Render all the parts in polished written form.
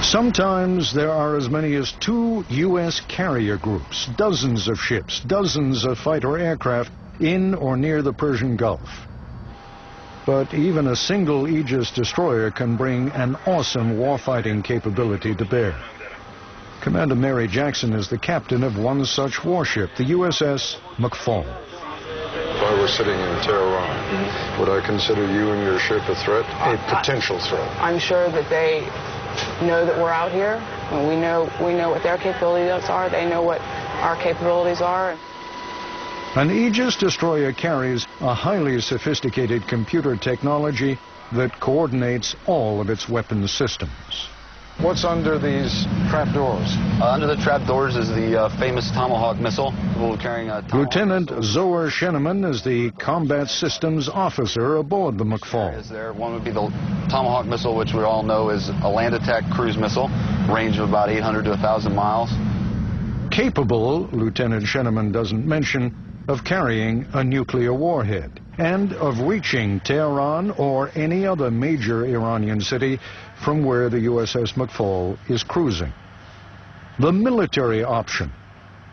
Sometimes there are as many as 2 U.S. carrier groups, dozens of ships, dozens of fighter aircraft in or near the Persian Gulf. But even a single Aegis destroyer can bring an awesome warfighting capability to bear. Commander Mary Jackson is the captain of one such warship, the USS McFall. If I were sitting in Tehran, would I consider you and your ship a threat? A potential threat? I'm sure that they know that we're out here, and we know what their capabilities are. They know what our capabilities are. An Aegis destroyer carries a highly sophisticated computer technology that coordinates all of its weapons systems. What's under these trapdoors? Under the trapdoors is the famous Tomahawk missile. Carrying a Lieutenant Zohar Sheneman is the combat systems officer aboard the McFall. One would be the Tomahawk missile, which we all know is a land attack cruise missile, range of about 800 to 1,000 miles. Capable, Lieutenant Sheneman doesn't mention, of carrying a nuclear warhead and of reaching Tehran or any other major Iranian city from where the USS McFall is cruising. The military option.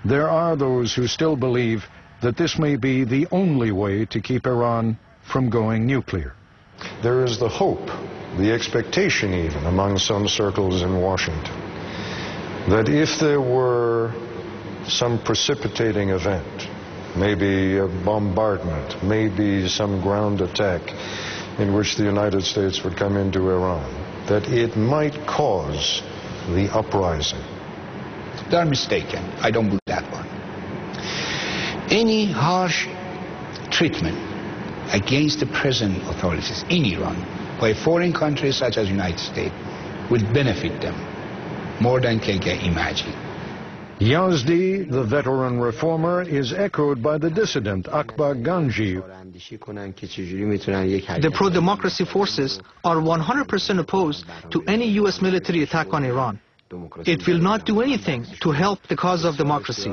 There are those who still believe that this may be the only way to keep Iran from going nuclear. There is the hope, the expectation even, among some circles in Washington, that if there were some precipitating event, maybe a bombardment, maybe some ground attack in which the United States would come into Iran, that it might cause the uprising. They're mistaken. I don't believe that one. Any harsh treatment against the present authorities in Iran by foreign countries such as the United States would benefit them more than they can imagine. Yazdi, the veteran reformer, is echoed by the dissident Akbar Ganji. The pro-democracy forces are 100% opposed to any U.S. military attack on Iran. It will not do anything to help the cause of democracy.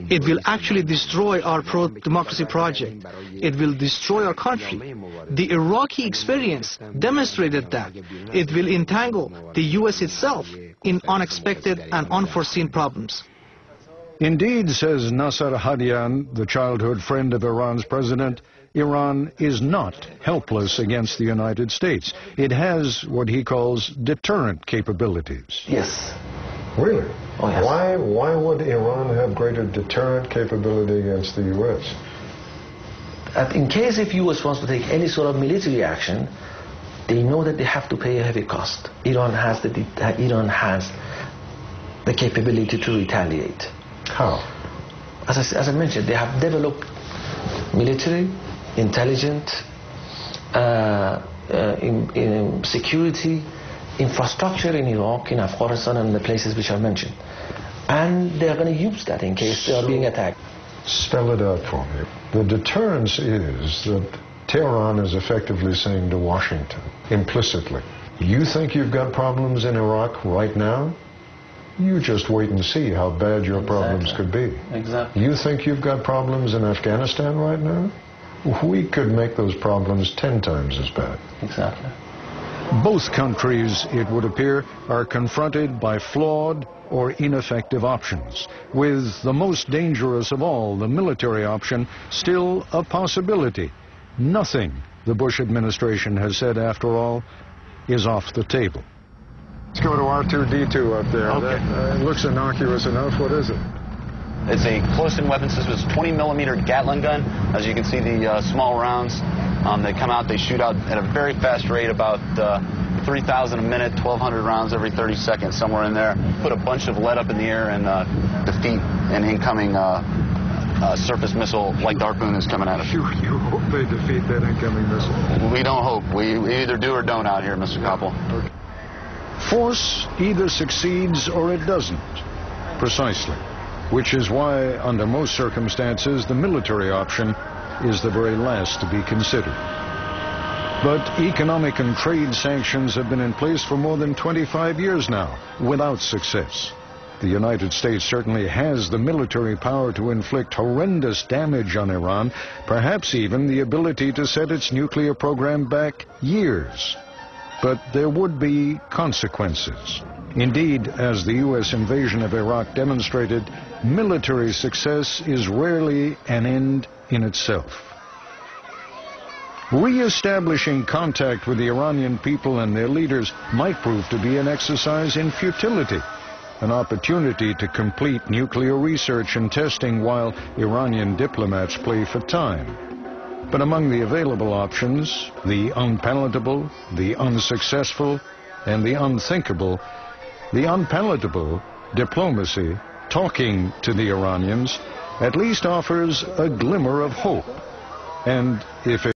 It will actually destroy our pro-democracy project. It will destroy our country. The Iraqi experience demonstrated that. It will entangle the U.S. itself in unexpected and unforeseen problems. Indeed, says Nasser Hadian, the childhood friend of Iran's president, Iran is not helpless against the United States. It has what he calls deterrent capabilities. Yes. Really? Oh, yes. Why would Iran have greater deterrent capability against the U.S.? In case if U.S. wants to take any sort of military action, they know that they have to pay a heavy cost. Iran has the capability to retaliate. How? As I mentioned, they have developed military, intelligence, in security, infrastructure in Iraq, in Afghanistan, and the places which are mentioned. And they're going to use that in case they are being attacked. Spell it out for me. The deterrence is that Tehran is effectively saying to Washington, implicitly, you think you've got problems in Iraq right now? You just wait and see how bad your problems could be. Exactly. You think you've got problems in Afghanistan right now? We could make those problems 10 times as bad. Exactly. Both countries, it would appear, are confronted by flawed or ineffective options, with the most dangerous of all, the military option, still a possibility. Nothing, the Bush administration has said, after all, is off the table. Let's go to R2-D2 up there. Okay. That looks innocuous enough. What is it? It's a close-in weapon system. It's a 20-millimeter Gatling gun. As you can see, the small rounds, they come out, they shoot out at a very fast rate, about 3,000 a minute, 1,200 rounds every 30 seconds, somewhere in there. Put a bunch of lead up in the air and defeat an incoming surface missile like the Harpoon is coming at us. You hope they defeat that incoming missile. We don't hope. We either do or don't out here, Mr. Koppel. Okay. Force either succeeds or it doesn't, precisely, which is why, under most circumstances, the military option is the very last to be considered. But economic and trade sanctions have been in place for more than 25 years now, without success. The United States certainly has the military power to inflict horrendous damage on Iran, perhaps even the ability to set its nuclear program back years. but there would be consequences. Indeed, as the U.S. invasion of Iraq demonstrated, military success is rarely an end in itself. Re-establishing contact with the Iranian people and their leaders might prove to be an exercise in futility, an opportunity to complete nuclear research and testing while Iranian diplomats play for time. But among the available options, the unpalatable, the unsuccessful, and the unthinkable, the unpalatable, diplomacy, talking to the Iranians, at least offers a glimmer of hope. And if it